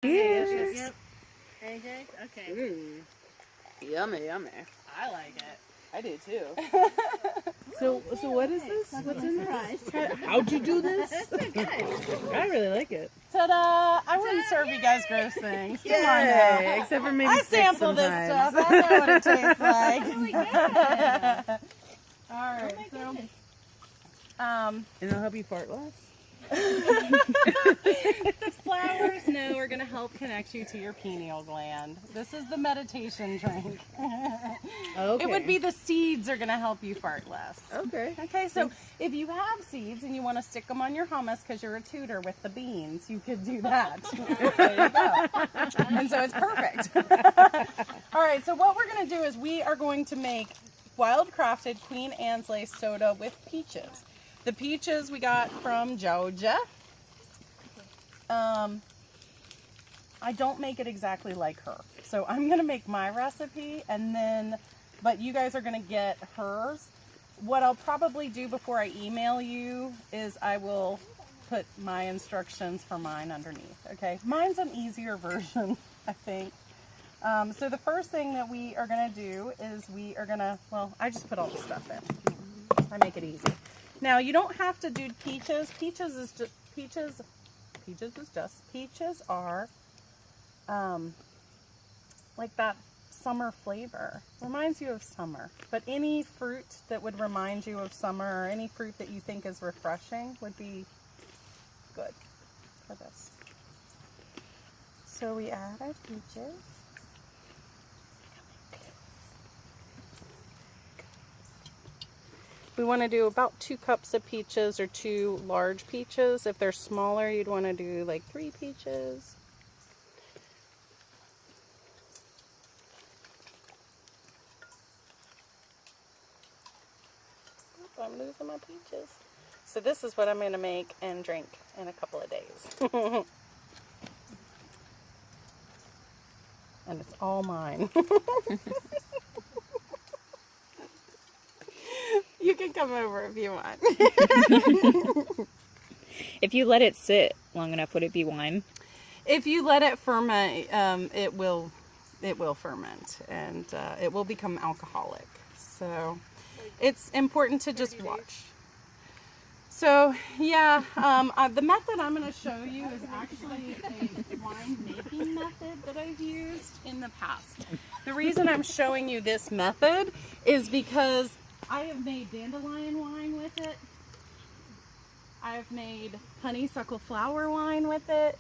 Cheers. Yep. AJ? Okay. Yummy, yummy. I like it. I do too. So what is this? What's in this? How'd you do this? I really like it. Ta-da! I wouldn't serve you guys gross things. Come on now. Yay! Except for maybe I sticks sample this sometimes. stuff. I know what it tastes like. All right. And it'll help you fart less. The flowers, no, are going to help connect you to your pineal gland. This is the meditation drink. Okay. It would be the seeds are going to help you fart less. Okay. Okay, so if you have seeds and you want to stick them on your hummus because you're a tutor with the beans, you could do that. There you go. And so it's perfect. All right, so what we're going to do is we are going to make wild crafted Queen Anne's lace soda with peaches. The peaches we got from Georgia. I don't make it exactly like her. So I'm going to make my recipe and then, but you guys are going to get hers. What I'll probably do before I email you is I will put my instructions for mine underneath. Okay. Mine's an easier version, I think. So the first thing that we are going to do is we are going to, well, I just put all the stuff in. I make it easy. Now you don't have to do peaches. Peaches are like that summer flavor. Reminds you of summer. But any fruit that would remind you of summer or any fruit that you think is refreshing would be good for this. So we add our peaches. We want to do about 2 cups of peaches or 2 large peaches. If they're smaller, you'd want to do like 3 peaches. Oop, I'm losing my peaches. So this is what I'm going to make and drink in a couple of days. And it's all mine. You can come over if you want. If you let it sit long enough, would it be wine? If you let it ferment, it will ferment and it will become alcoholic. So it's important to just watch. So yeah, the method I'm going to show you is actually a wine making method that I've used in the past. The reason I'm showing you this method is because I have made dandelion wine with it. I've made honeysuckle flower wine with it.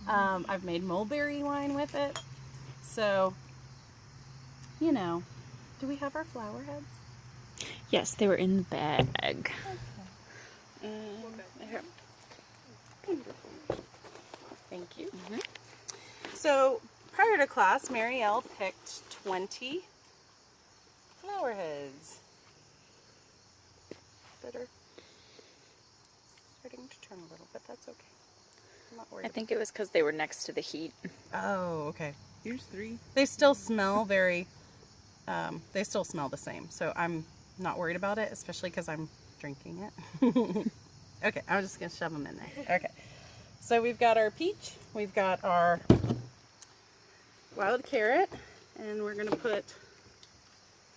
I've made mulberry wine with it. So, you know, do we have our flower heads? Yes, they were in the bag. Here. Thank you. So, prior to class, Marielle picked 20 flower heads. That are starting to turn a little, but that's okay. I'm not worried. I think it was because they were next to the heat. Oh, okay. Here's 3. They still smell very, they still smell the same. So I'm not worried about it, especially because I'm drinking it. Okay, I'm just going to shove them in there. Okay. So we've got our peach. We've got our wild carrot. And we're going to put,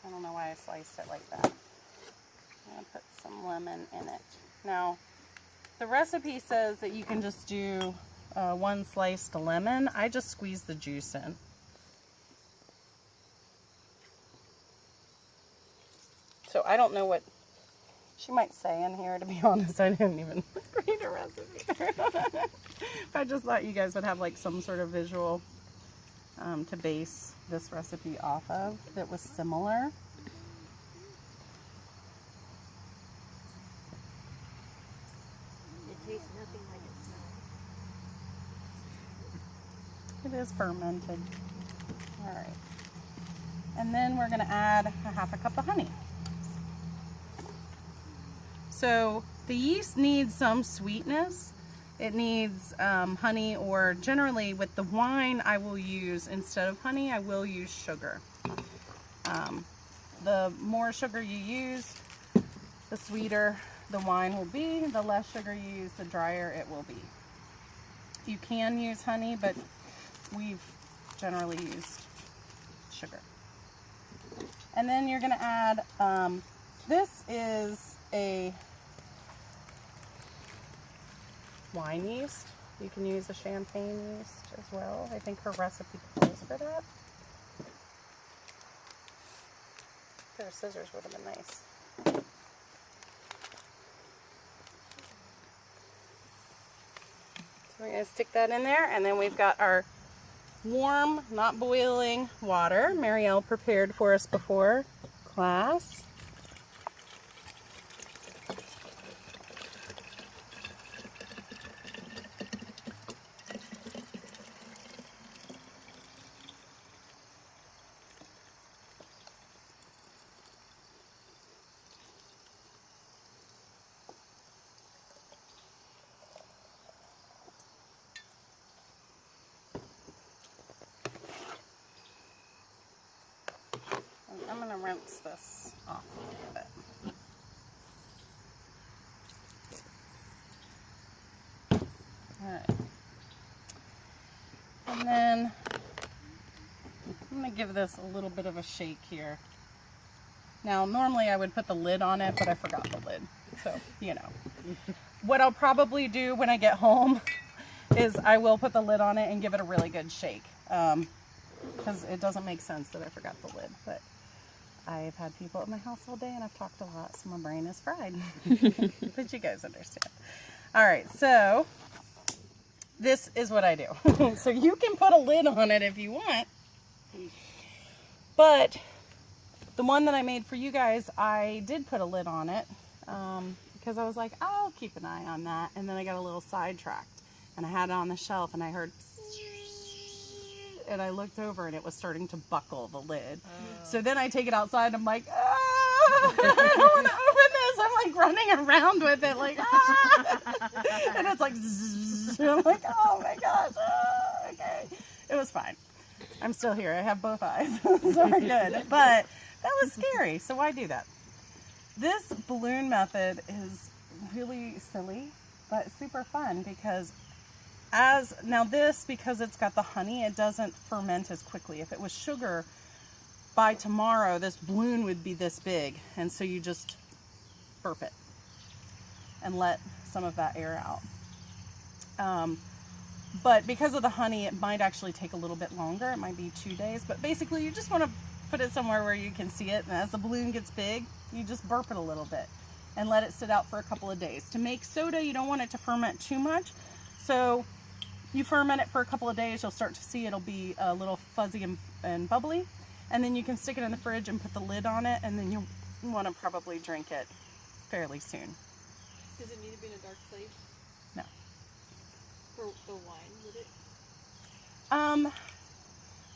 I don't know why I sliced it like that. I'm going to put some lemon in it. Now, the recipe says that you can just do 1 sliced lemon. I just squeeze the juice in. So I don't know what she might say in here, to be honest. I didn't even read a recipe. I just thought you guys would have like some sort of visual to base this recipe off of that was similar. Tastes nothing like it smells. It is fermented. All right. And then we're going to add a 1/2 cup of honey. So the yeast needs some sweetness. It needs honey, or generally with the wine I will use, instead of honey, I will use sugar. The more sugar you use, the sweeter the wine will be. The less sugar you use, the drier it will be. You can use honey, but we've generally used sugar. And then you're going to add, this is a wine yeast. You can use a champagne yeast as well. I think her recipe calls for that. A pair of scissors would have been nice. So we're going to stick that in there, and then we've got our warm, not boiling water Marielle prepared for us before class. I'm going to rinse this off a little bit. Alright. And then I'm going to give this a little bit of a shake here. Now, normally I would put the lid on it, but I forgot the lid. So, you know. What I'll probably do when I get home is I will put the lid on it and give it a really good shake. Because it doesn't make sense that I forgot the lid. But I've had people at my house all day and I've talked a lot, so my brain is fried. But you guys understand. All right, so this is what I do. So you can put a lid on it if you want. But the one that I made for you guys, I did put a lid on it because I was like, I'll keep an eye on that. And then I got a little sidetracked and I had it on the shelf and I heard and I looked over and it was starting to buckle the lid. So then I take it outside and I'm like, I don't want to open this. I'm like running around with it like, and it's like, zzz. And I'm like, oh my gosh, okay. It was fine. I'm still here. I have both eyes, so we're good. But that was scary, so why do that? This balloon method is really silly, but super fun because now this, because it's got the honey, it doesn't ferment as quickly. If it was sugar, by tomorrow this balloon would be this big, and so you just burp it and let some of that air out. But because of the honey, it might actually take a little bit longer. It might be 2 days, but basically you just want to put it somewhere where you can see it, and as the balloon gets big, you just burp it a little bit and let it sit out for a couple of days. To make soda, you don't want it to ferment too much, so you ferment it for a couple of days. You'll start to see it'll be a little fuzzy and bubbly, and then you can stick it in the fridge and put the lid on it, and then you want to probably drink it fairly soon. Does it need to be in a dark place? No. For the wine, would it?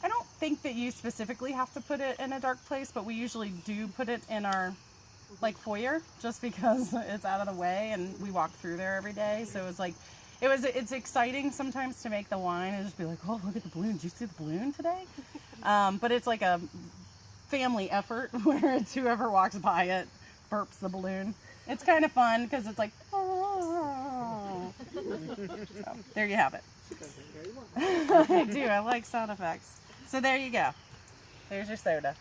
I don't think that you specifically have to put it in a dark place, but we usually do put it in our foyer just because it's out of the way and we walk through there every day. So it's exciting sometimes to make the wine and just be like, oh, look at the balloon. Did you see the balloon today? But it's like a family effort where it's whoever walks by it burps the balloon. It's kind of fun because it's like, oh. So there you have it. I do. I like sound effects. So there you go. There's your soda.